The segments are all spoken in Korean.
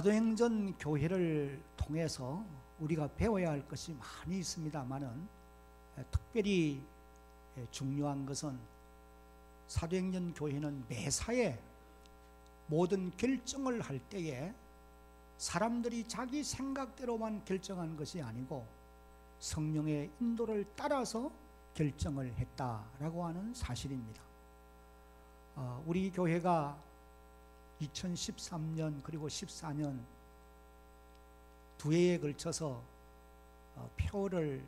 사도행전 교회를 통해서 우리가 배워야 할 것이 많이 있습니다만은 특별히 중요한 것은 사도행전 교회는 매사에 모든 결정을 할 때에 사람들이 자기 생각대로만 결정한 것이 아니고 성령의 인도를 따라서 결정을 했다라고 하는 사실입니다. 우리 교회가 2013년 그리고 14년 두 해에 걸쳐서 표를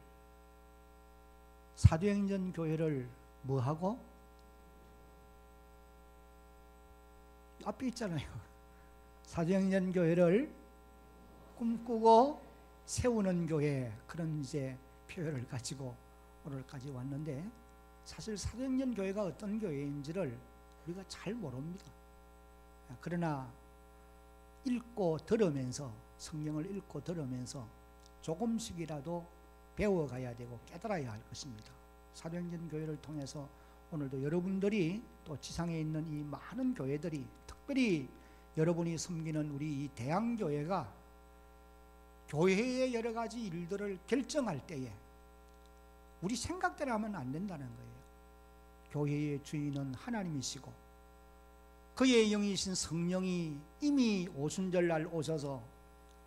사도행전 교회를 뭐하고? 앞에 있잖아요. 사도행전 교회를 꿈꾸고 세우는 교회, 그런 이제 표현을 가지고 오늘까지 왔는데, 사실 사도행전 교회가 어떤 교회인지를 우리가 잘 모릅니다. 그러나 읽고 들으면서, 성경을 읽고 들으면서 조금씩이라도 배워가야 되고 깨달아야 할 것입니다. 사도행전 교회를 통해서 오늘도 여러분들이 또 지상에 있는 이 많은 교회들이, 특별히 여러분이 섬기는 우리 이 대항교회가 교회의 여러 가지 일들을 결정할 때에 우리 생각대로 하면 안 된다는 거예요. 교회의 주인은 하나님이시고 그의 영이신 성령이 이미 오순절날 오셔서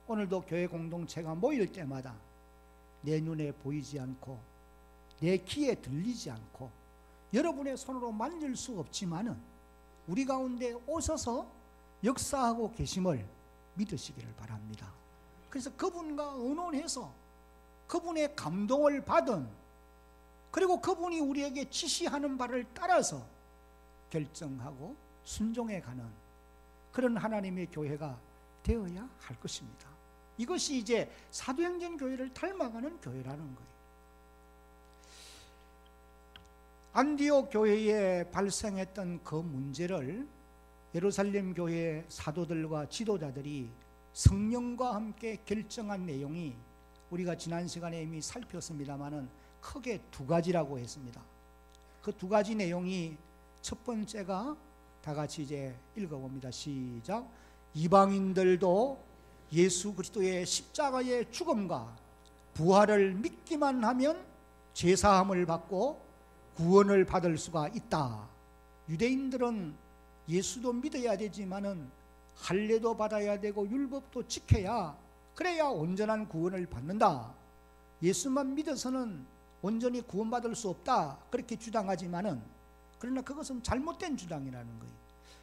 오늘도 교회 공동체가 모일 때마다 내 눈에 보이지 않고 내 귀에 들리지 않고 여러분의 손으로 만질 수 없지만은 우리 가운데 오셔서 역사하고 계심을 믿으시기를 바랍니다. 그래서 그분과 의논해서 그분의 감동을 받은, 그리고 그분이 우리에게 지시하는 바를 따라서 결정하고 순종해가는 그런 하나님의 교회가 되어야 할 것입니다. 이것이 이제 사도행전 교회를 닮아가는 교회라는 거예요. 안디옥 교회에 발생했던 그 문제를 예루살렘 교회 사도들과 지도자들이 성령과 함께 결정한 내용이 우리가 지난 시간에 이미 살폈습니다마는 크게 두 가지라고 했습니다. 그 두 가지 내용이, 첫 번째가 다 같이 이제 읽어봅니다. 시작. 이방인들도 예수 그리스도의 십자가의 죽음과 부활을 믿기만 하면 죄사함을 받고 구원을 받을 수가 있다. 유대인들은 예수도 믿어야 되지만은 할례도 받아야 되고 율법도 지켜야, 그래야 온전한 구원을 받는다. 예수만 믿어서는 온전히 구원받을 수 없다. 그렇게 주장하지만은, 그러나 그것은 잘못된 주장이라는 거예요.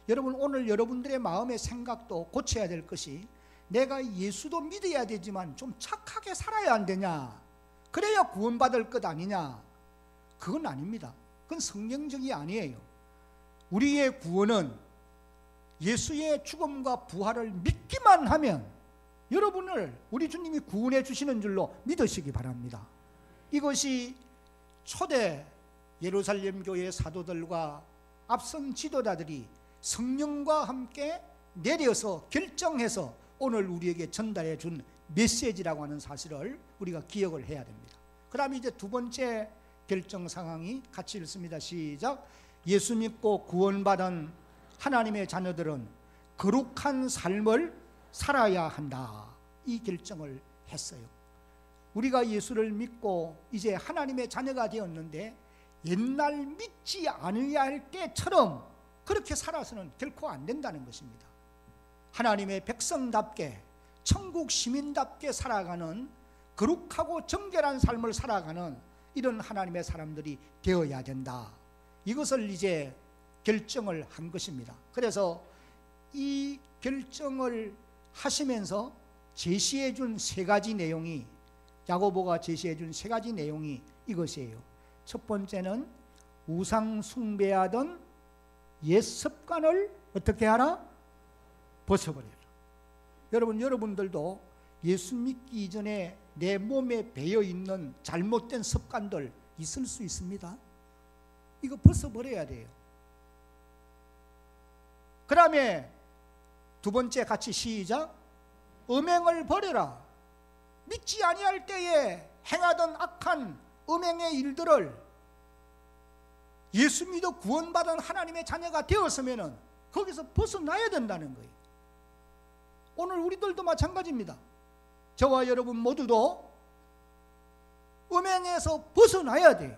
여러분, 오늘 여러분들의 마음의 생각도 고쳐야 될 것이, 내가 예수도 믿어야 되지만 좀 착하게 살아야 안 되냐, 그래야 구원받을 것 아니냐. 그건 아닙니다. 그건 성경적이 아니에요. 우리의 구원은 예수의 죽음과 부활을 믿기만 하면 여러분을 우리 주님이 구원해 주시는 줄로 믿으시기 바랍니다. 이것이 초대 예루살렘 교회 사도들과 앞선 지도자들이 성령과 함께 내려서 결정해서 오늘 우리에게 전달해 준 메시지라고 하는 사실을 우리가 기억을 해야 됩니다. 그 다음에 이제 두 번째 결정 상황이 같이 읽습니다. 시작. 예수 믿고 구원받은 하나님의 자녀들은 거룩한 삶을 살아야 한다. 이 결정을 했어요. 우리가 예수를 믿고 이제 하나님의 자녀가 되었는데 옛날 믿지 않아야 할 때처럼 그렇게 살아서는 결코 안 된다는 것입니다. 하나님의 백성답게, 천국 시민답게 살아가는, 거룩하고 정결한 삶을 살아가는 이런 하나님의 사람들이 되어야 된다. 이것을 이제 결정을 한 것입니다. 그래서 이 결정을 하시면서 제시해 준 세 가지 내용이, 야고보가 제시해 준 세 가지 내용이 이것이에요. 첫 번째는 우상 숭배하던 옛 습관을 어떻게 하라? 벗어버려라. 여러분들도 예수 믿기 이전에 내 몸에 배어 있는 잘못된 습관들 있을 수 있습니다. 이거 벗어버려야 돼요. 그 다음에 두 번째 같이 시작. 음행을 버려라. 믿지 아니할 때에 행하던 악한 음행의 일들을 예수 믿어 구원받은 하나님의 자녀가 되었으면 거기서 벗어나야 된다는 거예요. 오늘 우리들도 마찬가지입니다. 저와 여러분 모두도 음행에서 벗어나야 돼요.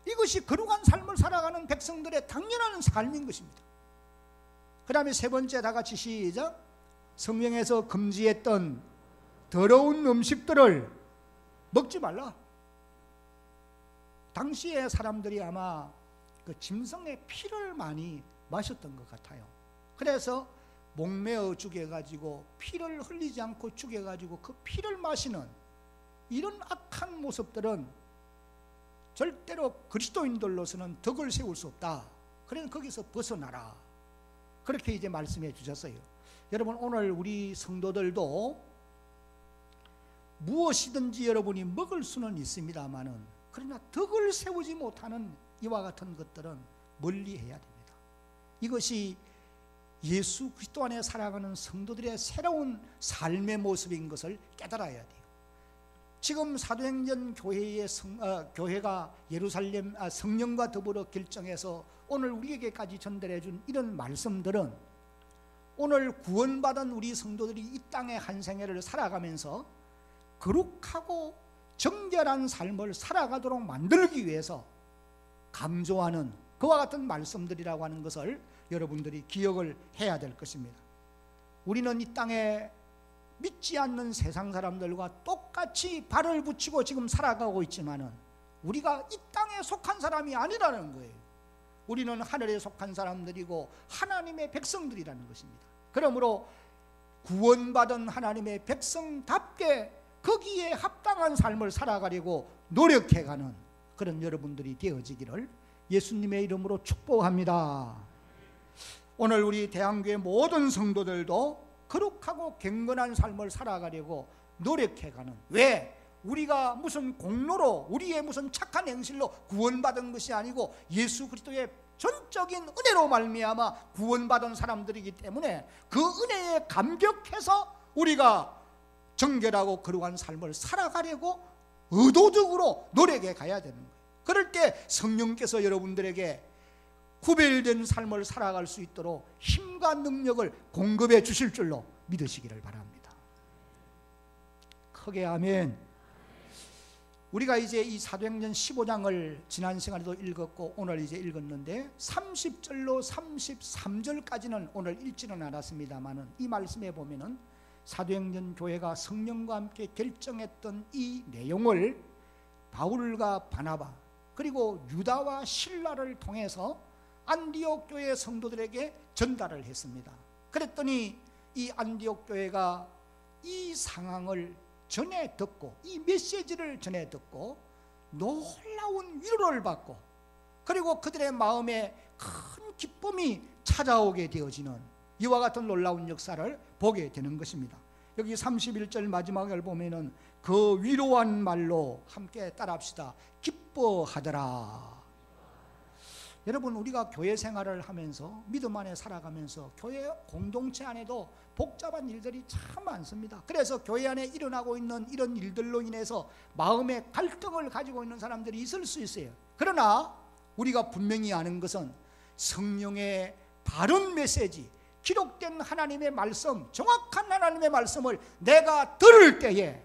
이것이 거룩한 삶을 살아가는 백성들의 당연한 삶인 것입니다. 그 다음에 세 번째, 다 같이 시작. 성경에서 금지했던 더러운 음식들을 먹지 말라. 당시에 사람들이 아마 그 짐승의 피를 많이 마셨던 것 같아요. 그래서 목매어 죽여가지고 피를 흘리지 않고 죽여가지고 그 피를 마시는 이런 악한 모습들은 절대로 그리스도인들로서는 덕을 세울 수 없다. 그래서 거기서 벗어나라. 그렇게 이제 말씀해 주셨어요. 여러분, 오늘 우리 성도들도 무엇이든지 여러분이 먹을 수는 있습니다만은, 그러나 덕을 세우지 못하는 이와 같은 것들은 멀리 해야 됩니다. 이것이 예수 그리스도 안에 살아가는 성도들의 새로운 삶의 모습인 것을 깨달아야 돼요. 지금 사도행전 교회가 예루살렘 성령과 더불어 결정해서 오늘 우리에게까지 전달해 준 이런 말씀들은 오늘 구원받은 우리 성도들이 이 땅의 한 생애를 살아가면서 거룩하고 정결한 삶을 살아가도록 만들기 위해서 강조하는 그와 같은 말씀들이라고 하는 것을 여러분들이 기억을 해야 될 것입니다. 우리는 이 땅에 믿지 않는 세상 사람들과 똑같이 발을 붙이고 지금 살아가고 있지만은 우리가 이 땅에 속한 사람이 아니라는 거예요. 우리는 하늘에 속한 사람들이고 하나님의 백성들이라는 것입니다. 그러므로 구원받은 하나님의 백성답게 거기에 합당한 삶을 살아가려고 노력해가는 그런 여러분들이 되어지기를 예수님의 이름으로 축복합니다. 오늘 우리 대한교회 모든 성도들도 거룩하고 경건한 삶을 살아가려고 노력해가는, 왜? 우리가 무슨 공로로, 우리의 무슨 착한 행실로 구원받은 것이 아니고 예수 그리스도의 전적인 은혜로 말미암아 구원받은 사람들이기 때문에 그 은혜에 감격해서 우리가 정결하고 거룩한 삶을 살아가려고 의도적으로 노력해 가야 되는 거예요. 그럴 때 성령께서 여러분들에게 구별된 삶을 살아갈 수 있도록 힘과 능력을 공급해 주실 줄로 믿으시기를 바랍니다. 크게 아멘. 우리가 이제 이 사도행전 15장을 지난 시간에도 읽었고 오늘 이제 읽었는데 30절로 33절까지는 오늘 읽지는 않았습니다만은 이 말씀에 보면은 사도행전 교회가 성령과 함께 결정했던 이 내용을 바울과 바나바 그리고 유다와 실라를 통해서 안디옥 교회 성도들에게 전달을 했습니다. 그랬더니 이 안디옥 교회가 이 상황을 전해 듣고 이 메시지를 전해 듣고 놀라운 위로를 받고 그리고 그들의 마음에 큰 기쁨이 찾아오게 되어지는 이와 같은 놀라운 역사를 보게 되는 것입니다. 여기 31절 마지막을 보면은 그 위로한 말로 함께 따라합시다. 기뻐하더라. 여러분, 우리가 교회 생활을 하면서 믿음 안에 살아가면서 교회 공동체 안에도 복잡한 일들이 참 많습니다. 그래서 교회 안에 일어나고 있는 이런 일들로 인해서 마음의 갈등을 가지고 있는 사람들이 있을 수 있어요. 그러나 우리가 분명히 아는 것은 성령의 바른 메시지, 기록된 하나님의 말씀, 정확한 하나님의 말씀을 내가 들을 때에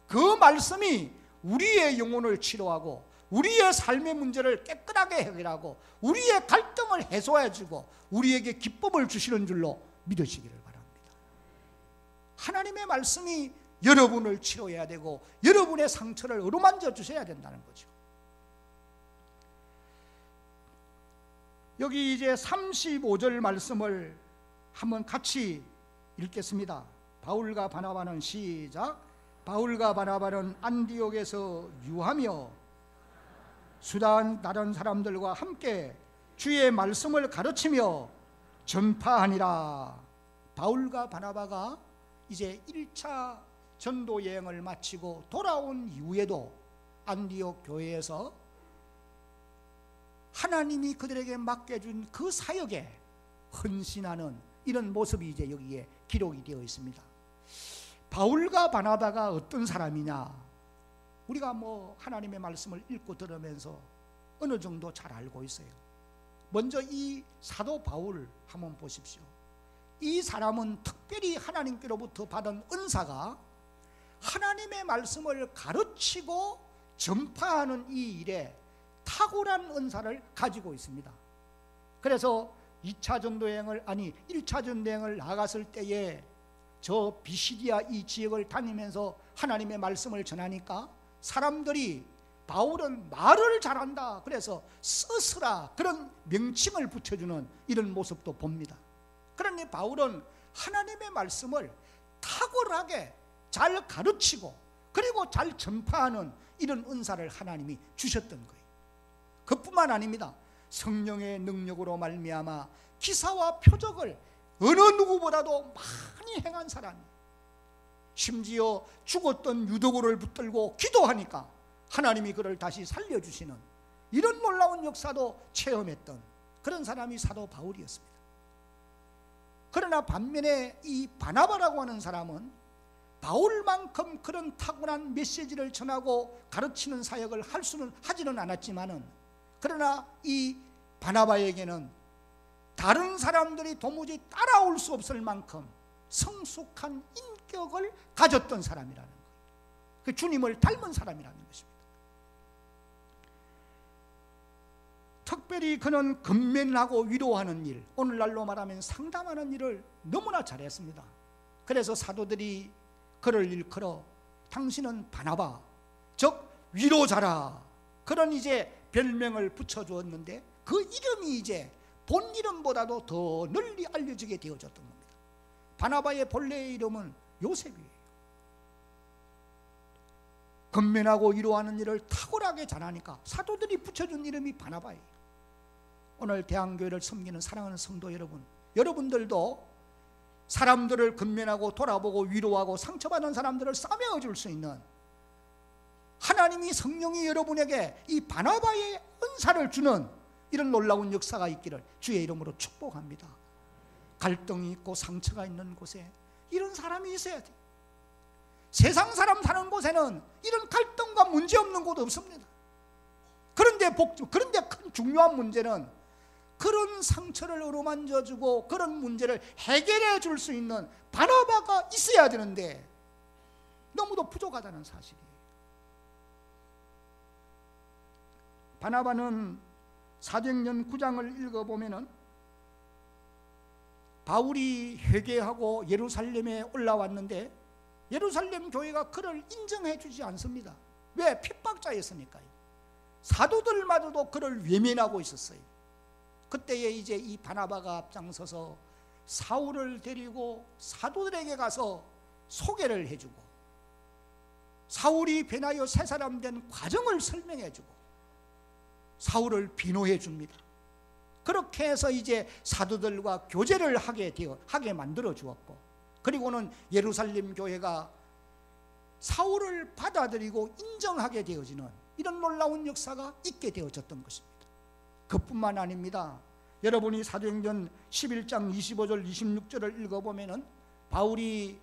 그 말씀이 우리의 영혼을 치료하고 우리의 삶의 문제를 깨끗하게 해결하고 우리의 갈등을 해소해주고 우리에게 기쁨을 주시는 줄로 믿으시기를 바랍니다. 하나님의 말씀이 여러분을 치료해야 되고 여러분의 상처를 어루만져 주셔야 된다는 거죠. 여기 이제 35절 말씀을 한번 같이 읽겠습니다. 바울과 바나바는 시작. 바울과 바나바는 안디옥에서 유하며 수단 다른 사람들과 함께 주의 말씀을 가르치며 전파하니라. 바울과 바나바가 이제 1차 전도 여행을 마치고 돌아온 이후에도 안디옥 교회에서 하나님이 그들에게 맡겨준 그 사역에 헌신하는 이런 모습이 이제 여기에 기록이 되어 있습니다. 바울과 바나바가 어떤 사람이냐? 우리가 하나님의 말씀을 읽고 들으면서 어느 정도 잘 알고 있어요. 먼저 이 사도 바울 한번 보십시오. 이 사람은 특별히 하나님께로부터 받은 은사가 하나님의 말씀을 가르치고 전파하는 이 일에 탁월한 은사를 가지고 있습니다. 그래서 1차 전도여행을 나갔을 때에 저 비시디아 이 지역을 다니면서 하나님의 말씀을 전하니까 사람들이 바울은 말을 잘한다, 그래서 스스라 그런 명칭을 붙여주는 이런 모습도 봅니다. 그러니 바울은 하나님의 말씀을 탁월하게 잘 가르치고 그리고 잘 전파하는 이런 은사를 하나님이 주셨던 거예요. 그뿐만 아닙니다. 성령의 능력으로 말미암아 기사와 표적을 어느 누구보다도 많이 행한 사람이에요. 심지어 죽었던 유도구를 붙들고 기도하니까 하나님이 그를 다시 살려주시는 이런 놀라운 역사도 체험했던 그런 사람이 사도 바울이었습니다. 그러나 반면에 이 바나바라고 하는 사람은 바울만큼 그런 탁월한 메시지를 전하고 가르치는 사역을 하지는 않았지만은, 그러나 이 바나바에게는 다른 사람들이 도무지 따라올 수 없을 만큼 성숙한 인격을 가졌던 사람이라는 거예요. 그 주님을 닮은 사람이라는 것입니다. 특별히 그는 건면하고 위로하는 일, 오늘날로 말하면 상담하는 일을 너무나 잘했습니다. 그래서 사도들이 그를 일컬어 당신은 바나바, 즉 위로자라, 그런 이제 별명을 붙여주었는데 그 이름이 이제 본 이름보다도 더 널리 알려지게 되어졌던 겁니다. 바나바의 본래의 이름은 요셉이에요. 건면하고 위로하는 일을 탁월하게 잘하니까 사도들이 붙여준 이름이 바나바예요. 오늘 대한교회를 섬기는 사랑하는 성도 여러분, 여러분들도 사람들을 건면하고 돌아보고 위로하고 상처받은 사람들을 싸매어 줄 수 있는 하나님이 성령이 여러분에게 이 바나바의 은사를 주는 이런 놀라운 역사가 있기를 주의 이름으로 축복합니다. 갈등이 있고 상처가 있는 곳에 이런 사람이 있어야 돼요. 세상 사람 사는 곳에는 이런 갈등과 문제 없는 곳 없습니다. 그런데 큰 중요한 문제는 그런 상처를 어루만져주고 그런 문제를 해결해 줄 수 있는 바나바가 있어야 되는데 너무도 부족하다는 사실이에요. 바나바는 사도행전 9장을 읽어보면은 바울이 회개하고 예루살렘에 올라왔는데 예루살렘 교회가 그를 인정해 주지 않습니다. 왜? 핍박자였으니까요. 사도들마저도 그를 외면하고 있었어요. 그때에 이제 이 바나바가 앞장서서 사울을 데리고 사도들에게 가서 소개를 해주고 사울이 변하여 새 사람 된 과정을 설명해주고 사울을 비노해 줍니다. 그렇게 해서 이제 사도들과 교제를 하게 만들어 주었고, 그리고는 예루살렘 교회가 사울을 받아들이고 인정하게 되어지는 이런 놀라운 역사가 있게 되어졌던 것입니다. 그뿐만 아닙니다. 여러분이 사도행전 11장 25절 26절을 읽어보면은 바울이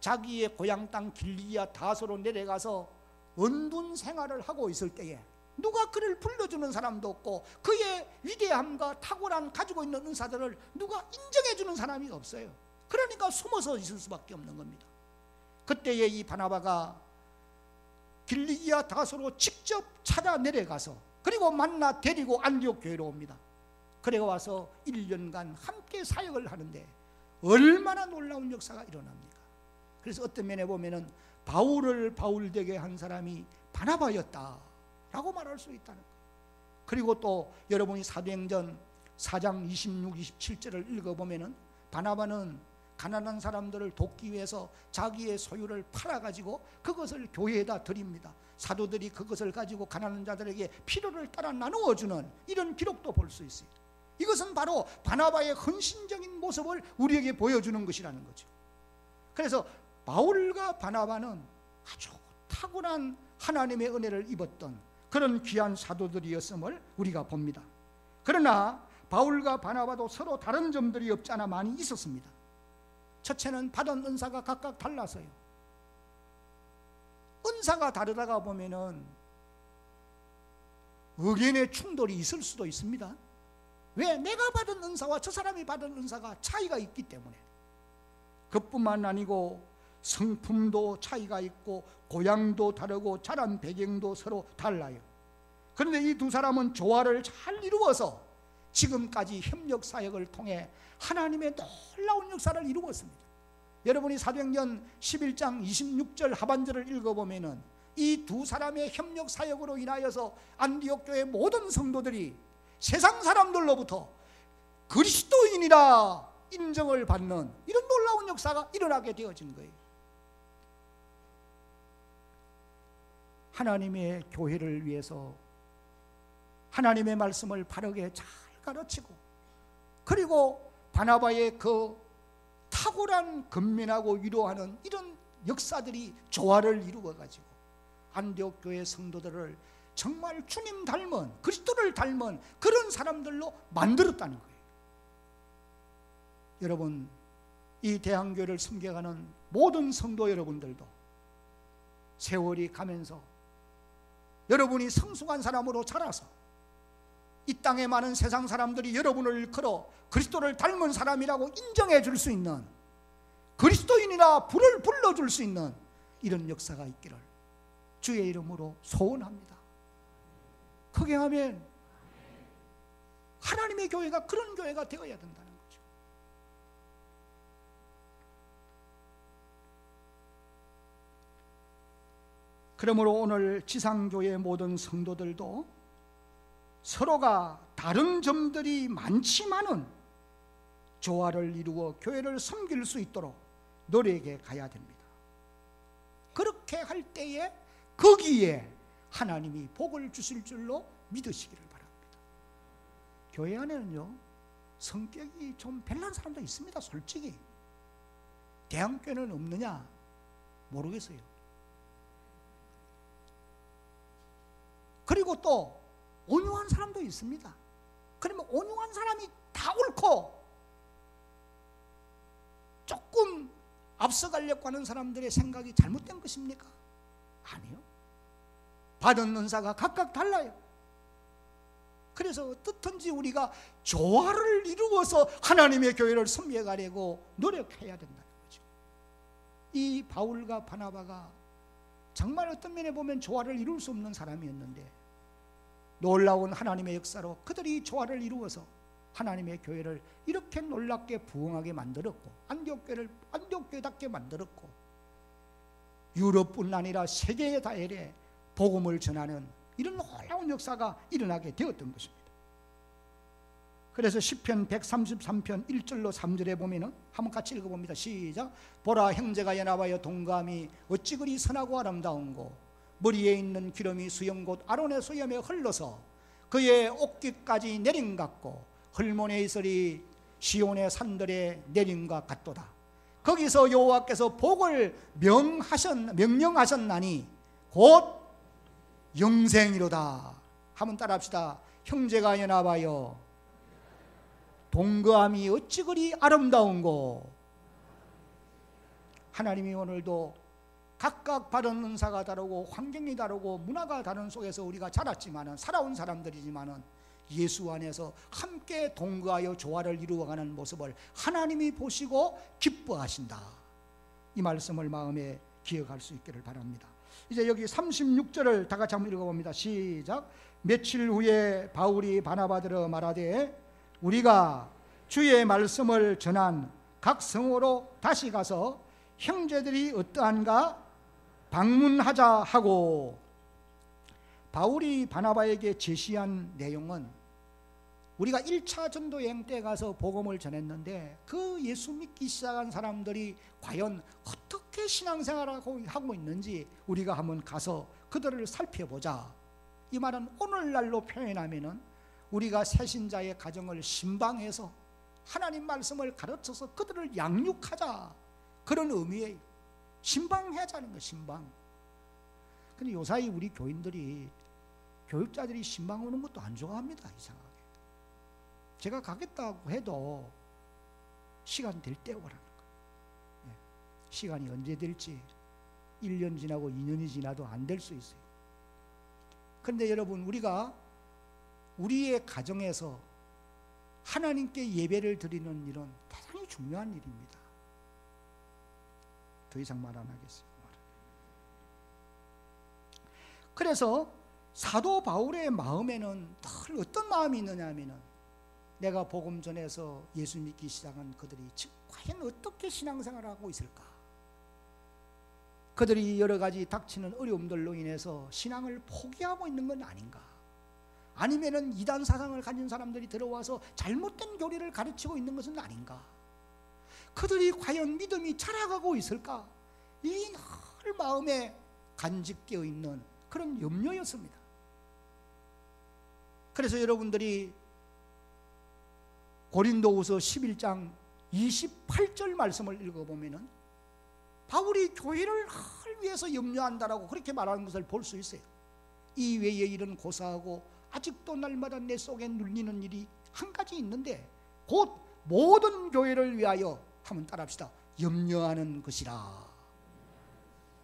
자기의 고향 땅 길리기아 다소로 내려가서 은둔 생활을 하고 있을 때에 누가 그를 불러주는 사람도 없고 그의 위대함과 탁월한 가지고 있는 은사들을 누가 인정해주는 사람이 없어요. 그러니까 숨어서 있을 수밖에 없는 겁니다. 그때에 이 바나바가 길리기아 다소로 직접 찾아 내려가서 그리고 만나 데리고 안디옥 교회로 옵니다. 그래 와서 1년간 함께 사역을 하는데 얼마나 놀라운 역사가 일어납니까? 그래서 어떤 면에 보면은 바울을 바울되게 한 사람이 바나바였다라고 말할 수 있다는 거예요. 그리고 또 여러분이 사도행전 4장 26, 27절을 읽어보면은 바나바는 가난한 사람들을 돕기 위해서 자기의 소유를 팔아가지고 그것을 교회에다 드립니다. 사도들이 그것을 가지고 가난한 자들에게 필요를 따라 나누어주는 이런 기록도 볼 수 있어요. 이것은 바로 바나바의 헌신적인 모습을 우리에게 보여주는 것이라는 거죠. 그래서 바울과 바나바는 아주 탁월한 하나님의 은혜를 입었던 그런 귀한 사도들이었음을 우리가 봅니다. 그러나 바울과 바나바도 서로 다른 점들이 없지 않아 많이 있었습니다. 첫째는 받은 은사가 각각 달라서요. 은사가 다르다가 보면은 의견의 충돌이 있을 수도 있습니다. 왜? 내가 받은 은사와 저 사람이 받은 은사가 차이가 있기 때문에. 그뿐만 아니고 성품도 차이가 있고 고향도 다르고 자란 배경도 서로 달라요. 그런데 이 두 사람은 조화를 잘 이루어서 지금까지 협력 사역을 통해 하나님의 놀라운 역사를 이루었습니다. 여러분이 사도행전 11장 26절 하반절을 읽어보면 이 두 사람의 협력 사역으로 인하여서 안디옥 교회 모든 성도들이 세상 사람들로부터 그리스도인이라 인정을 받는 이런 놀라운 역사가 일어나게 되어진 거예요. 하나님의 교회를 위해서 하나님의 말씀을 바르게 잘 가르치고, 그리고 바나바의 그 탁월한 근면하고 위로하는 이런 역사들이 조화를 이루어가지고 안디옥 교회 성도들을 정말 주님 닮은, 그리스도를 닮은 그런 사람들로 만들었다는 거예요. 여러분, 이 대한교회를 섬겨가는 모든 성도 여러분들도 세월이 가면서 여러분이 성숙한 사람으로 자라서 이 땅에 많은 세상 사람들이 여러분을 일컬어 그리스도를 닮은 사람이라고 인정해 줄 수 있는, 그리스도인이라 불을 불러줄 수 있는 이런 역사가 있기를 주의 이름으로 소원합니다. 크게 하면 하나님의 교회가 그런 교회가 되어야 된다는 거죠. 그러므로 오늘 지상교회 모든 성도들도 서로가 다른 점들이 많지만은 조화를 이루어 교회를 섬길 수 있도록 노력해 가야 됩니다. 그렇게 할 때에 거기에 하나님이 복을 주실 줄로 믿으시기를 바랍니다. 교회 안에는요, 성격이 좀 별난 사람도 있습니다. 솔직히 대한교회는 없느냐 모르겠어요. 그리고 또 온유한 사람도 있습니다. 그러면 온유한 사람이 다 옳고 조금 앞서가려고 하는 사람들의 생각이 잘못된 것입니까? 아니요. 받은 은사가 각각 달라요. 그래서 어떻든지 우리가 조화를 이루어서 하나님의 교회를 섬겨가려고 노력해야 된다는 거죠. 이 바울과 바나바가 정말 어떤 면에 보면 조화를 이룰 수 없는 사람이었는데 놀라운 하나님의 역사로 그들이 조화를 이루어서 하나님의 교회를 이렇게 놀랍게 부흥하게 만들었고, 안디옥 교회를 안디옥 교회답게 만들었고, 유럽뿐 아니라 세계에 다해래 복음을 전하는 이런 놀라운 역사가 일어나게 되었던 것입니다. 그래서 시편 133편 1절로 3절에 보면은 한번 같이 읽어봅니다. 시작. 보라, 형제가 연합하여 동감이 어찌 그리 선하고 아름다운고, 머리에 있는 기름이 수염 곧 아론의 수염에 흘러서 그의 옷깃까지 내린 같고 헐몬의 이슬이 시온의 산들에 내린 것 같도다. 거기서 여호와께서 복을 명령하셨나니 곧 영생이로다. 한번 따라합시다. 형제가 연합하여 동거함이 어찌 그리 아름다운고. 하나님이 오늘도 각각 받은 은사가 다르고 환경이 다르고 문화가 다른 속에서 우리가 자랐지만은, 살아온 사람들이지만은 예수 안에서 함께 동거하여 조화를 이루어가는 모습을 하나님이 보시고 기뻐하신다. 이 말씀을 마음에 기억할 수 있기를 바랍니다. 이제 여기 36절을 다 같이 한번 읽어봅니다. 시작. 며칠 후에 바울이 바나바들어 말하되 우리가 주의 말씀을 전한 각 성으로 다시 가서 형제들이 어떠한가 방문하자 하고, 바울이 바나바에게 제시한 내용은 우리가 1차 전도 여행 때 가서 복음을 전했는데 그 예수 믿기 시작한 사람들이 과연 어떻게 신앙생활을 하고 있는지 우리가 한번 가서 그들을 살펴보자. 이 말은 오늘날로 표현하면은 우리가 새신자의 가정을 신방해서 하나님 말씀을 가르쳐서 그들을 양육하자, 그런 의미의 신방하자는 거. 신방. 근데 요사이 우리 교인들이, 교육자들이 신방 오는 것도 안 좋아합니다. 이상하게. 제가 가겠다고 해도 시간 될 때 오라는 거. 시간이 언제 될지 1년 지나고 2년이 지나도 안 될 수 있어요. 그런데 여러분, 우리가 우리의 가정에서 하나님께 예배를 드리는 일은 대단히 중요한 일입니다. 더 이상 말 안 하겠습니다. 그래서 사도 바울의 마음에는 늘 어떤 마음이 있느냐 하면은, 내가 복음 전해서 예수 믿기 시작한 그들이 지금 과연 어떻게 신앙생활을 하고 있을까? 그들이 여러 가지 닥치는 어려움들로 인해서 신앙을 포기하고 있는 건 아닌가? 아니면은 이단 사상을 가진 사람들이 들어와서 잘못된 교리를 가르치고 있는 것은 아닌가? 그들이 과연 믿음이 자라가고 있을까? 이 늘 마음에 간직되어 있는 그런 염려였습니다. 그래서 여러분들이 고린도후서 11장 28절 말씀을 읽어보면은 바울이 교회를 늘 위해서 염려한다라고 그렇게 말하는 것을 볼 수 있어요. 이 외의 일은 고사하고 아직도 날마다 내 속에 눌리는 일이 한 가지 있는데, 곧 모든 교회를 위하여, 한번 따라합시다, 염려하는 것이라.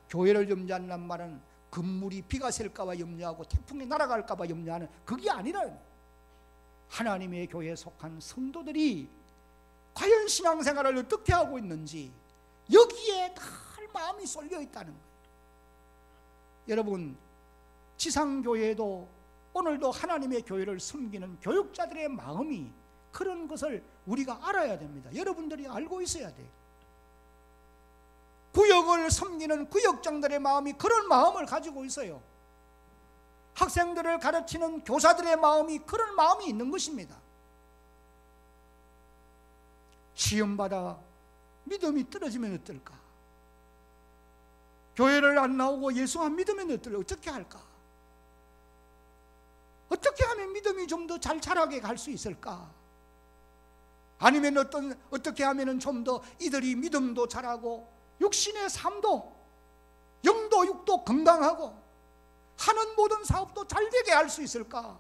교회를 염려한다는 말은 건물이 비가 셀까봐 염려하고 태풍이 날아갈까봐 염려하는 그게 아니라, 하나님의 교회에 속한 성도들이 과연 신앙생활을 어떻게 하고 있는지 여기에 늘 마음이 쏠려 있다는 거예요. 여러분, 지상교회도 오늘도 하나님의 교회를 섬기는 교육자들의 마음이 그런 것을 우리가 알아야 됩니다. 여러분들이 알고 있어야 돼요. 구역을 섬기는 구역장들의 마음이 그런 마음을 가지고 있어요. 학생들을 가르치는 교사들의 마음이 그런 마음이 있는 것입니다. 시험받아 믿음이 떨어지면 어떨까? 교회를 안 나오고 예수 안 믿으면 어떨까? 어떻게 할까? 어떻게 하면 믿음이 좀 더 잘 자라게 갈 수 있을까? 아니면 어떻게 하면 좀 더 이들이 믿음도 자라고 육신의 삶도, 영도 육도 건강하고 하는 모든 사업도 잘 되게 할 수 있을까?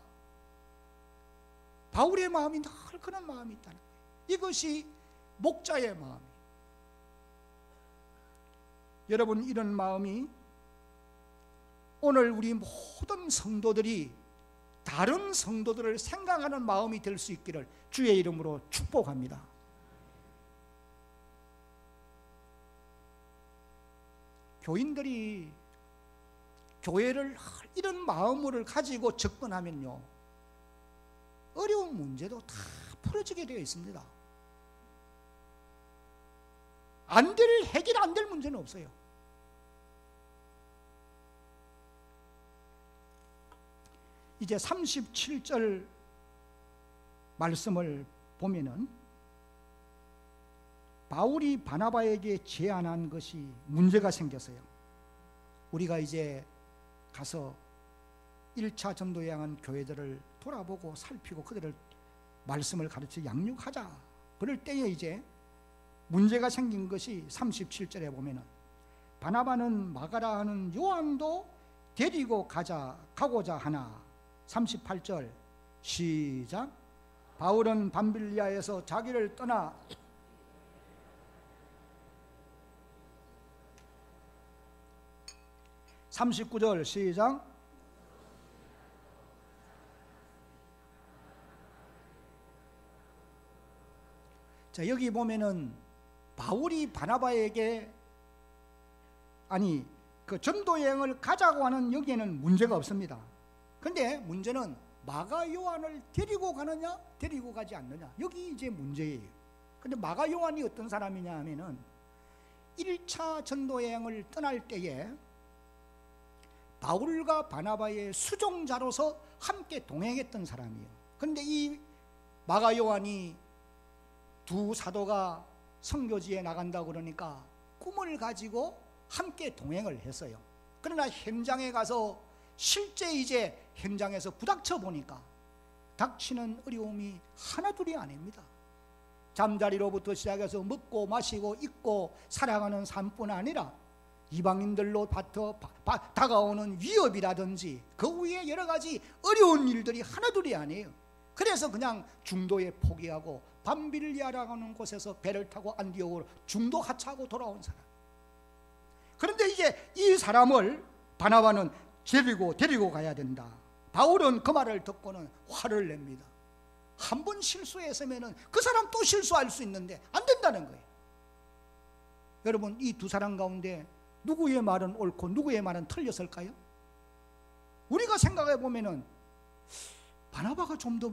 바울의 마음이 늘 그런 마음이 있다는 거예요. 이것이 목자의 마음이에요. 여러분, 이런 마음이 오늘 우리 모든 성도들이 다른 성도들을 생각하는 마음이 될 수 있기를 주의 이름으로 축복합니다. 교인들이 교회를 이런 마음을 가지고 접근하면요, 어려운 문제도 다 풀어지게 되어 있습니다. 해결 안 될 문제는 없어요. 이제 37절 말씀을 보면은 바울이 바나바에게 제안한 것이 문제가 생겼어요. 우리가 이제 가서 1차 전도에 향한 교회들을 돌아보고 살피고 그들을 말씀을 가르쳐 양육하자. 그럴 때에 이제 문제가 생긴 것이 37절에 보면은 바나바는 마가라 하는 요한도 데리고 가고자 하나. 38절 시작. 바울은 밤빌리아에서 자기를 떠나 (39절) 시작. 자, 여기 보면은 바울이 바나바에게 그 전도 여행을 가자고 하는 여기에는 문제가 없습니다. 근데 문제는 마가 요한을 데리고 가느냐 데리고 가지 않느냐, 여기 이제 문제예요. 근데 마가 요한이 어떤 사람이냐 하면은 1차 전도 여행을 떠날 때에 바울과 바나바의 수종자로서 함께 동행했던 사람이에요. 그런데 이 마가 요한이 두 사도가 선교지에 나간다고 그러니까 꿈을 가지고 함께 동행을 했어요. 그러나 현장에 가서 실제 이제 현장에서 부닥쳐 보니까 닥치는 어려움이 하나둘이 아닙니다. 잠자리로부터 시작해서 먹고 마시고 입고 살아가는 삶뿐 아니라 이방인들로 다가오는 위협이라든지 그 위에 여러 가지 어려운 일들이 하나둘이 아니에요. 그래서 그냥 중도에 포기하고 밤빌리아라고 하는 곳에서 배를 타고 안디옥으로 중도 하차하고 돌아온 사람. 그런데 이제 이 사람을 바나바는 데리고 가야 된다. 바울은 그 말을 듣고는 화를 냅니다. 한 번 실수했으면 그 사람 또 실수할 수 있는데 안 된다는 거예요. 여러분, 이 두 사람 가운데 누구의 말은 옳고 누구의 말은 틀렸을까요? 우리가 생각해 보면은 바나바가 좀 더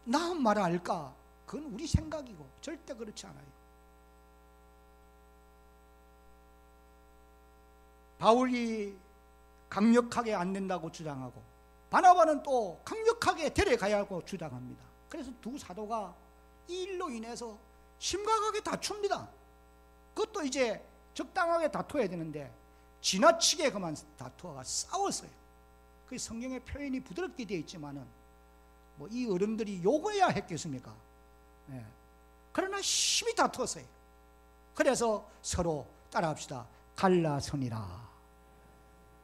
나은 말을 할까? 그건 우리 생각이고 절대 그렇지 않아요. 바울이 강력하게 안 된다고 주장하고 바나바는 또 강력하게 데려가야 하고 주장합니다. 그래서 두 사도가 이 일로 인해서 심각하게 다툽니다. 그것도 이제 적당하게 다투어야 되는데 지나치게 그만 다투어가 싸웠어요. 그 성경의 표현이 부드럽게 되어 있지만은 뭐 이 어른들이 욕해야 했겠습니까? 예. 그러나 심히 다투었어요. 그래서 서로 따라합시다. 갈라서니라.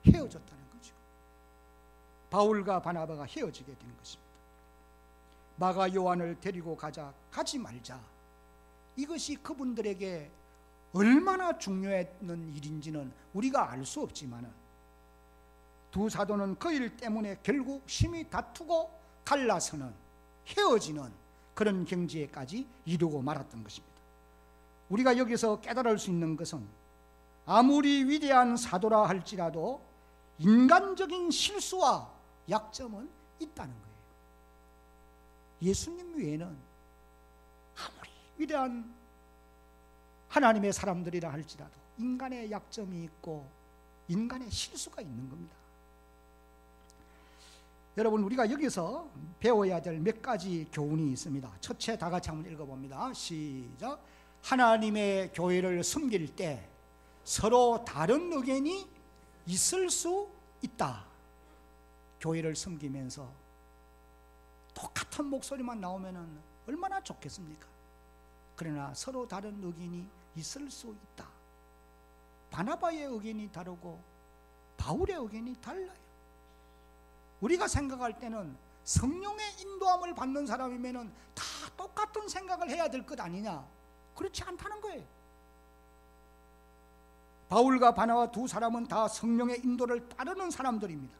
헤어졌다는 거죠. 바울과 바나바가 헤어지게 된 것입니다. 마가 요한을 데리고 가지 말자. 이것이 그분들에게 얼마나 중요했던 일인지는 우리가 알 수 없지만 두 사도는 그 일 때문에 결국 심히 다투고 갈라서는 헤어지는 그런 경지에까지 이르고 말았던 것입니다. 우리가 여기서 깨달을 수 있는 것은 아무리 위대한 사도라 할지라도 인간적인 실수와 약점은 있다는 거예요. 예수님 외에는 아무리 위대한 하나님의 사람들이라 할지라도 인간의 약점이 있고 인간의 실수가 있는 겁니다. 여러분, 우리가 여기서 배워야 될 몇 가지 교훈이 있습니다. 첫째, 다 같이 한번 읽어봅니다. 시작. 하나님의 교회를 섬길 때 서로 다른 의견이 있을 수 있다. 교회를 섬기면서 똑같은 목소리만 나오면 얼마나 좋겠습니까? 그러나 서로 다른 의견이 있을 수 있다. 바나바의 의견이 다르고 바울의 의견이 달라요. 우리가 생각할 때는 성령의 인도함을 받는 사람이면 다 똑같은 생각을 해야 될 것 아니냐? 그렇지 않다는 거예요. 바울과 바나바 두 사람은 다 성령의 인도를 따르는 사람들입니다.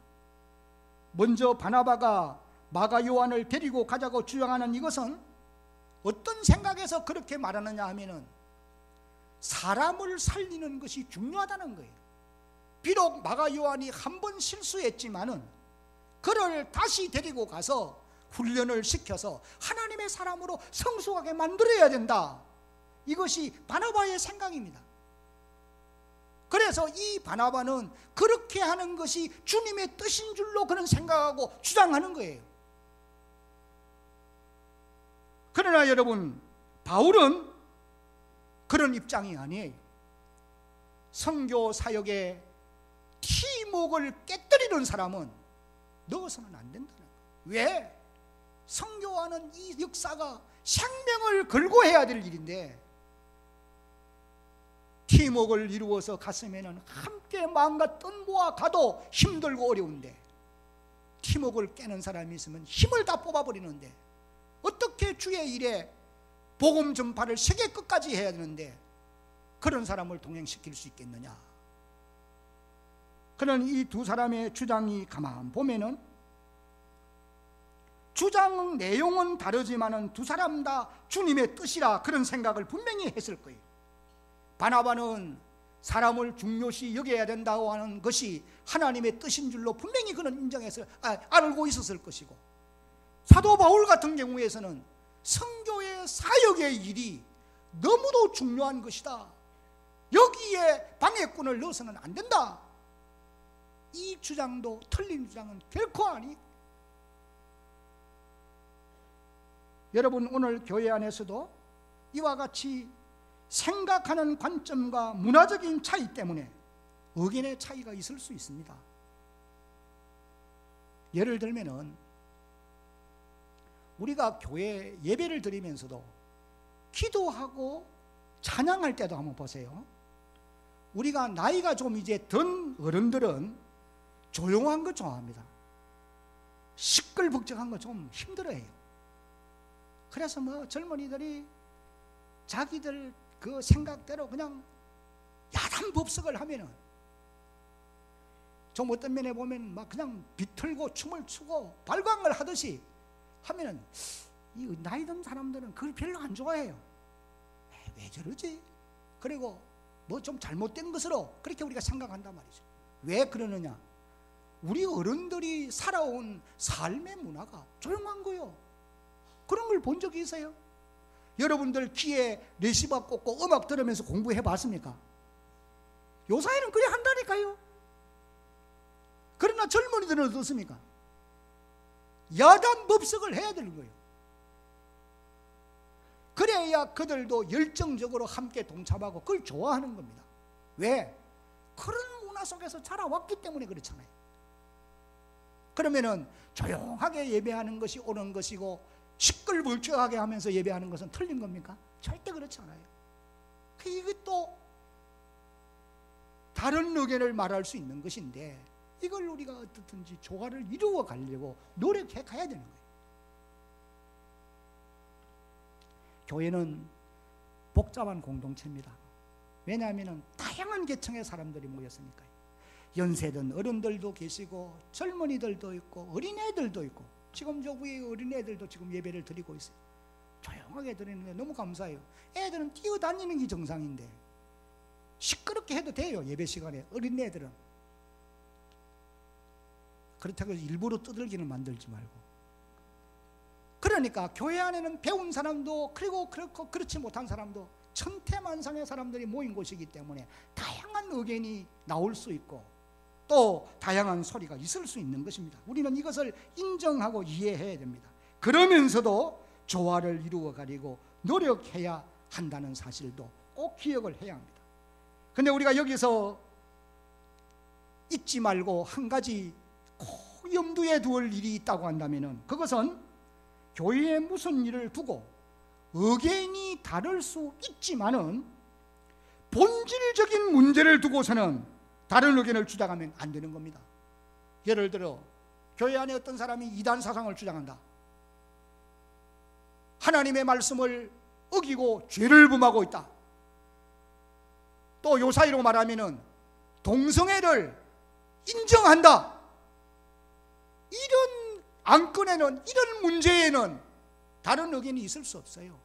먼저 바나바가 마가 요한을 데리고 가자고 주장하는 이것은 어떤 생각에서 그렇게 말하느냐 하면은 사람을 살리는 것이 중요하다는 거예요. 비록 마가 요한이 한 번 실수했지만은 그를 다시 데리고 가서 훈련을 시켜서 하나님의 사람으로 성숙하게 만들어야 된다. 이것이 바나바의 생각입니다. 그래서 이 바나바는 그렇게 하는 것이 주님의 뜻인 줄로 그런 생각하고 주장하는 거예요. 그러나 여러분, 바울은 그런 입장이 아니에요. 선교 사역의 팀웍을 깨뜨리는 사람은 넣어서는 안 된다는 거예요. 왜? 선교하는 이 역사가 생명을 걸고 해야 될 일인데 팀웍을 이루어서 갔으면 함께 마음과 뜻 모아 가도 힘들고 어려운데 팀웍을 깨는 사람이 있으면 힘을 다 뽑아버리는데 어떻게 주의 일에 복음 전파를 세계 끝까지 해야 되는데 그런 사람을 동행시킬 수 있겠느냐? 그런 이 두 사람의 주장이 가만 보면은 주장 내용은 다르지만은 두 사람 다 주님의 뜻이라 그런 생각을 분명히 했을 거예요. 바나바는 사람을 중요시 여겨야 된다고 하는 것이 하나님의 뜻인 줄로 분명히 그는 인정해서 알고 있었을 것이고, 사도 바울 같은 경우에서는 선교의 사역의 일이 너무도 중요한 것이다. 여기에 방해꾼을 넣어서는 안 된다. 이 주장도 틀린 주장은 결코 아니. 여러분, 오늘 교회 안에서도 이와 같이 생각하는 관점과 문화적인 차이 때문에 의견의 차이가 있을 수 있습니다. 예를 들면은 우리가 교회 예배를 드리면서도 기도하고 찬양할 때도 한번 보세요. 우리가 나이가 좀 이제 든 어른들은 조용한 거 좋아합니다. 시끌벅적한 거 좀 힘들어해요. 그래서 뭐 젊은이들이 자기들 그 생각대로 그냥 야단 법석을 하면은 좀 어떤 면에 보면 막 그냥 비틀고 춤을 추고 발광을 하듯이 하면은 이 나이 든 사람들은 그걸 별로 안 좋아해요. 왜 저러지? 그리고 뭐 좀 잘못된 것으로 그렇게 우리가 생각한단 말이죠. 왜 그러느냐? 우리 어른들이 살아온 삶의 문화가 조용한 거요. 그런 걸 본 적이 있어요? 여러분들 귀에 레시바 꽂고 음악 들으면서 공부해 봤습니까? 요사이는 그래 한다니까요. 그러나 젊은이들은 어떻습니까? 야단법석을 해야 되는 거예요. 그래야 그들도 열정적으로 함께 동참하고 그걸 좋아하는 겁니다. 왜? 그런 문화 속에서 자라왔기 때문에 그렇잖아요. 그러면은 조용하게 예배하는 것이 옳은 것이고 시끌벅적하게 하면서 예배하는 것은 틀린 겁니까? 절대 그렇지 않아요. 이것도 다른 의견을 말할 수 있는 것인데 이걸 우리가 어떻든지 조화를 이루어 가려고 노력해 가야 되는 거예요. 교회는 복잡한 공동체입니다. 왜냐하면 다양한 계층의 사람들이 모였으니까요. 연세든 어른들도 계시고 젊은이들도 있고 어린애들도 있고, 지금 저 위에 어린애들도 지금 예배를 드리고 있어요. 조용하게 드리는데 너무 감사해요. 애들은 뛰어다니는 게 정상인데 시끄럽게 해도 돼요. 예배 시간에 어린애들은. 그렇다고 해서 일부러 두들기는 만들지 말고. 그러니까 교회 안에는 배운 사람도 그리고 그렇고 그렇지 못한 사람도 천태만상의 사람들이 모인 곳이기 때문에 다양한 의견이 나올 수 있고 또 다양한 소리가 있을 수 있는 것입니다. 우리는 이것을 인정하고 이해해야 됩니다. 그러면서도 조화를 이루어 가려고 노력해야 한다는 사실도 꼭 기억을 해야 합니다. 그런데 우리가 여기서 잊지 말고 한 가지 꼭 염두에 두을 일이 있다고 한다면 그것은 교회에 무슨 일을 두고 의견이 다를 수 있지만은 본질적인 문제를 두고서는 다른 의견을 주장하면 안 되는 겁니다. 예를 들어 교회 안에 어떤 사람이 이단 사상을 주장한다. 하나님의 말씀을 어기고 죄를 범하고 있다. 또 요 사이로 말하면은 동성애를 인정한다. 이런 안건에는, 이런 문제에는 다른 의견이 있을 수 없어요.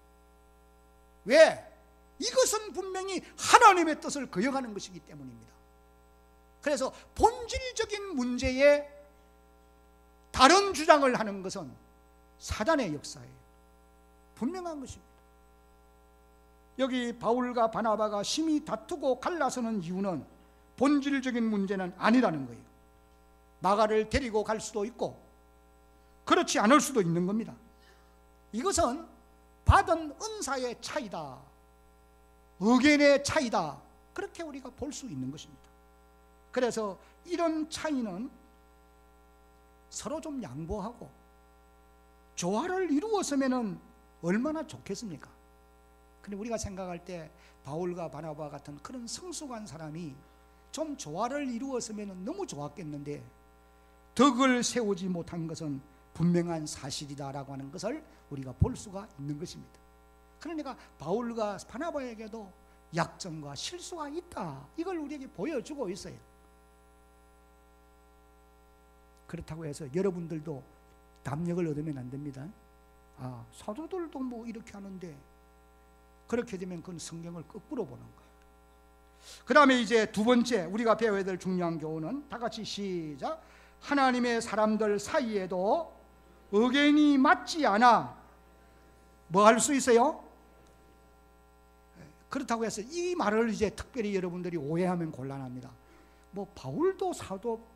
왜? 이것은 분명히 하나님의 뜻을 거역하는 것이기 때문입니다. 그래서 본질적인 문제에 다른 주장을 하는 것은 사단의 역사예요. 분명한 것입니다. 여기 바울과 바나바가 심히 다투고 갈라서는 이유는 본질적인 문제는 아니라는 거예요. 마가를 데리고 갈 수도 있고 그렇지 않을 수도 있는 겁니다. 이것은 받은 은사의 차이다, 의견의 차이다, 그렇게 우리가 볼 수 있는 것입니다. 그래서 이런 차이는 서로 좀 양보하고 조화를 이루었으면 얼마나 좋겠습니까? 근데 우리가 생각할 때 바울과 바나바 같은 그런 성숙한 사람이 좀 조화를 이루었으면 너무 좋았겠는데 덕을 세우지 못한 것은 분명한 사실이다라고 하는 것을 우리가 볼 수가 있는 것입니다. 그러니까 바울과 바나바에게도 약점과 실수가 있다, 이걸 우리에게 보여주고 있어요. 그렇다고 해서 여러분들도 담력을 얻으면 안 됩니다. 사도들도 뭐 이렇게 하는데, 그렇게 되면 그건 성경을 거꾸로 보는 거예요. 그 다음에 이제 두 번째 우리가 배워야 될 중요한 교훈은, 다 같이 시작. 하나님의 사람들 사이에도 의견이 맞지 않아 뭐 할 수 있어요? 그렇다고 해서 이 말을 이제 특별히 여러분들이 오해하면 곤란합니다. 뭐 바울도 사도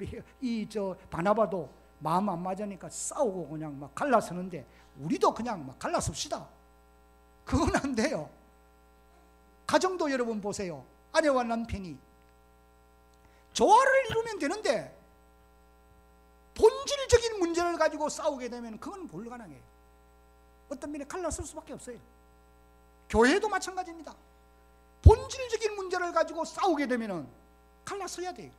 바나바도 마음 안 맞으니까 싸우고 그냥 막 갈라서는데 우리도 그냥 막 갈라섭시다, 그건 안 돼요. 가정도 여러분 보세요. 아내와 남편이 조화를 이루면 되는데 본질적인 문제를 가지고 싸우게 되면 그건 불가능해요. 어떤 면에 갈라설 수밖에 없어요. 교회도 마찬가지입니다. 본질적인 문제를 가지고 싸우게 되면 갈라서야 돼요.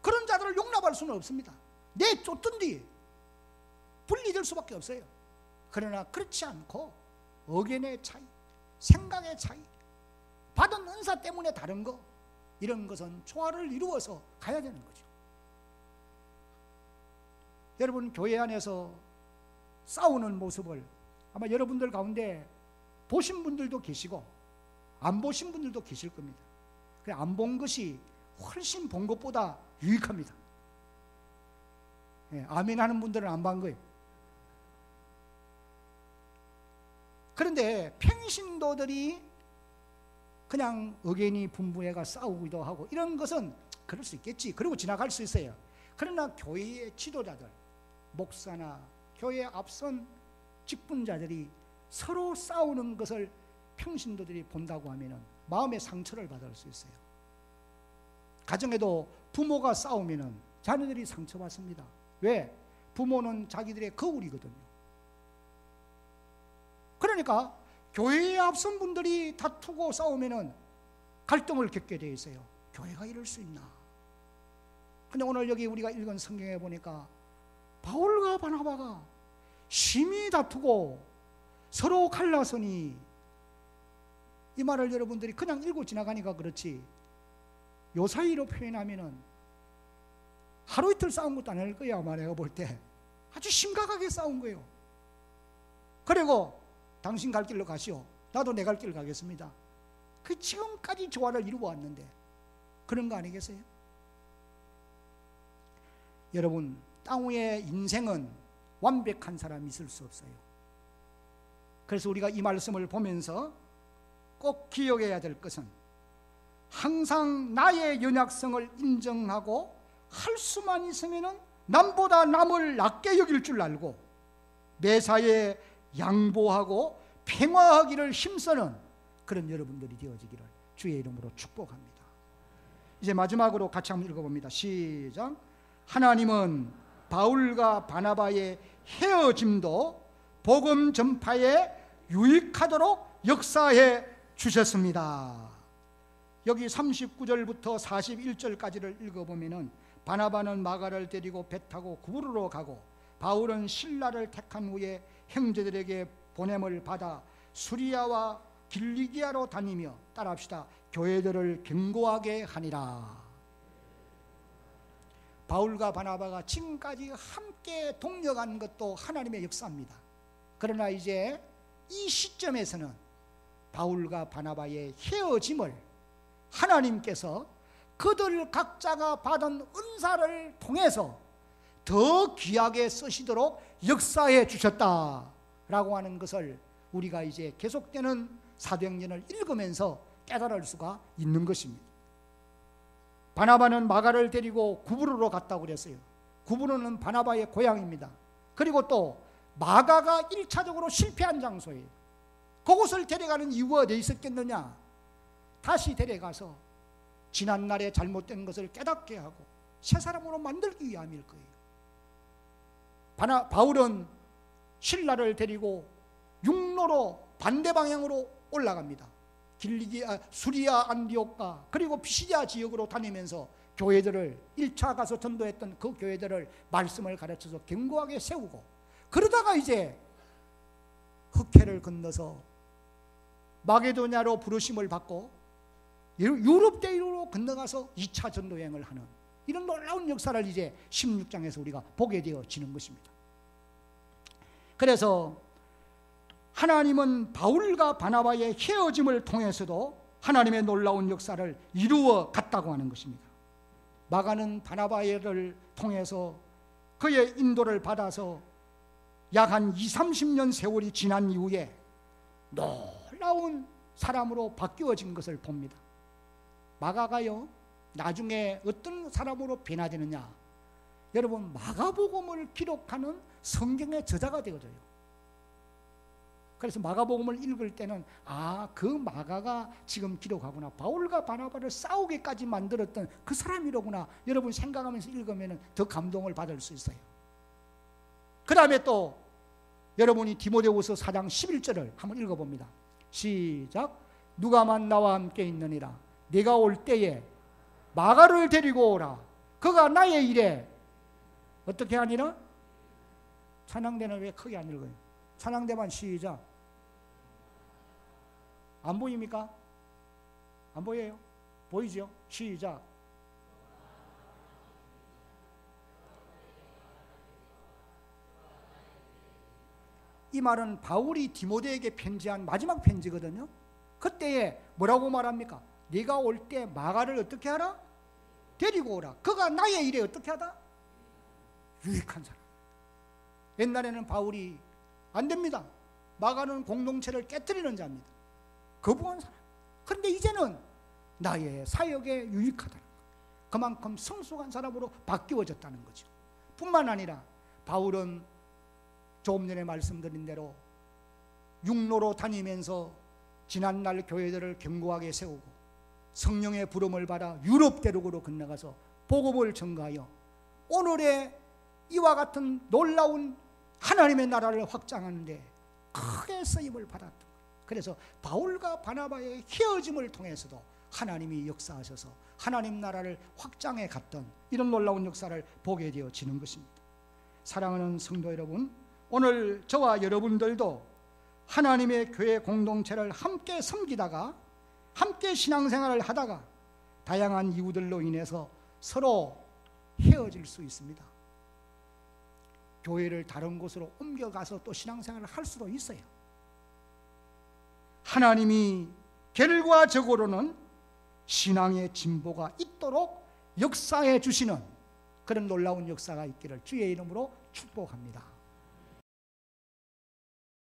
그런 자들을 용납할 수는 없습니다. 내쫓던 뒤 분리될 수밖에 없어요. 그러나 그렇지 않고 의견의 차이, 생각의 차이, 받은 은사 때문에 다른 거, 이런 것은 조화를 이루어서 가야 되는 거죠. 여러분, 교회 안에서 싸우는 모습을 아마 여러분들 가운데 보신 분들도 계시고 안 보신 분들도 계실 겁니다. 안 본 것이 훨씬 본 것보다 유익합니다. 예, 아멘 하는 분들은 안 본 거예요. 그런데 평신도들이 그냥 의견이 분분해가 싸우기도 하고 이런 것은 그럴 수 있겠지. 그리고 지나갈 수 있어요. 그러나 교회의 지도자들, 목사나 교회에 앞선 직분자들이 서로 싸우는 것을 평신도들이 본다고 하면 마음의 상처를 받을 수 있어요. 가정에도 부모가 싸우면 자녀들이 상처받습니다. 왜? 부모는 자기들의 거울이거든요. 그러니까 교회에 앞선 분들이 다투고 싸우면 갈등을 겪게 되어 있어요. 교회가 이럴 수 있나? 근데 오늘 여기 우리가 읽은 성경에 보니까 바울과 바나바가 심히 다투고 서로 갈라서니, 이 말을 여러분들이 그냥 읽고 지나가니까 그렇지 요 사이로 표현하면은 하루 이틀 싸운 것도 아닐 거야. 아마 내가 볼 때 아주 심각하게 싸운 거예요. 그리고 당신 갈 길로 가시오, 나도 내 갈 길로 가겠습니다. 그 지금까지 조화를 이루어 왔는데 그런 거 아니겠어요? 여러분, 땅 위에 인생은 완벽한 사람이 있을 수 없어요. 그래서 우리가 이 말씀을 보면서 꼭 기억해야 될 것은 항상 나의 연약성을 인정하고 할 수만 있으면 남보다 남을 낮게 여길 줄 알고 매사에 양보하고 평화하기를 힘쓰는 그런 여러분들이 되어지기를 주의 이름으로 축복합니다. 이제 마지막으로 같이 한번 읽어봅니다. 시작. 하나님은 바울과 바나바의 헤어짐도 복음 전파에 유익하도록 역사해 주셨습니다. 여기 39절부터 41절까지를 읽어보면 바나바는 마가를 데리고 배 타고 구부로로 가고 바울은 실라를 택한 후에 형제들에게 보냄을 받아 수리아와 길리기아로 다니며, 따라합시다, 교회들을 견고하게 하니라. 바울과 바나바가 지금까지 함께 동력한 것도 하나님의 역사입니다. 그러나 이제 이 시점에서는 바울과 바나바의 헤어짐을 하나님께서 그들 각자가 받은 은사를 통해서 더 귀하게 쓰시도록 역사해 주셨다라고 하는 것을 우리가 이제 계속되는 사도행전을 읽으면서 깨달을 수가 있는 것입니다. 바나바는 마가를 데리고 구브로로 갔다고 그랬어요. 구브로는 바나바의 고향입니다. 그리고 또 마가가 1차적으로 실패한 장소예요. 그곳을 데려가는 이유가 어디 있었겠느냐? 다시 데려가서 지난날에 잘못된 것을 깨닫게 하고 새 사람으로 만들기 위함일 거예요. 바울은 실라를 데리고 육로로 반대 방향으로 올라갑니다. 수리아, 안디옥과 그리고 피시디아 지역으로 다니면서 교회들을 1차 가서 전도했던 그 교회들을 말씀을 가르쳐서 견고하게 세우고, 그러다가 이제 흑해를 건너서 마게도냐로 부르심을 받고 유럽 대륙으로 건너가서 2차 전도 여행을 하는 이런 놀라운 역사를 이제 16장에서 우리가 보게 되어지는 것입니다. 그래서 하나님은 바울과 바나바의 헤어짐을 통해서도 하나님의 놀라운 역사를 이루어 갔다고 하는 것입니다. 마가는 바나바를 통해서 그의 인도를 받아서 약 한 20-30년 세월이 지난 이후에 놀라운 사람으로 바뀌어진 것을 봅니다. 마가가요, 나중에 어떤 사람으로 변화되느냐? 여러분, 마가복음을 기록하는 성경의 저자가 되어져요. 그래서 마가복음을 읽을 때는 그 마가가 지금 기록하구나, 바울과 바나바를 싸우게까지 만들었던 그 사람이로구나, 여러분 생각하면서 읽으면 더 감동을 받을 수 있어요. 그 다음에 또 여러분이 디모데후서 4장 11절을 한번 읽어봅니다. 시작. 누가만 나와 함께 있느니라. 네가 올 때에 마가를 데리고 오라. 그가 나의 일에 어떻게 하니라? 찬양대는 왜 크게 안 읽어요? 찬양대만 시작. 안 보입니까? 안 보여요? 보이죠? 시작. 이 말은 바울이 디모데에게 편지한 마지막 편지거든요. 그때에 뭐라고 말합니까? 네가 올 때 마가를 어떻게 하라? 데리고 오라. 그가 나의 일에 어떻게 하다? 유익한 사람. 옛날에는 바울이 안 됩니다. 마가는 공동체를 깨뜨리는 자입니다. 거부한 사람. 그런데 이제는 나의 사역에 유익하다는 것. 그만큼 성숙한 사람으로 바뀌어졌다는 거죠. 뿐만 아니라 바울은 조금 전에 말씀드린 대로 육로로 다니면서 지난날 교회들을 견고하게 세우고 성령의 부름을 받아 유럽 대륙으로 건너가서 복음을 전가하여 오늘의 이와 같은 놀라운 하나님의 나라를 확장하는데 크게 쓰임을 받았던 거예요. 그래서 바울과 바나바의 헤어짐을 통해서도 하나님이 역사하셔서 하나님 나라를 확장해 갔던 이런 놀라운 역사를 보게 되어지는 것입니다. 사랑하는 성도 여러분, 오늘 저와 여러분들도 하나님의 교회 공동체를 함께 섬기다가 함께 신앙생활을 하다가 다양한 이유들로 인해서 서로 헤어질 수 있습니다. 교회를 다른 곳으로 옮겨가서 또 신앙생활을 할 수도 있어요. 하나님이 결과적으로는 신앙의 진보가 있도록 역사해 주시는 그런 놀라운 역사가 있기를 주의 이름으로 축복합니다.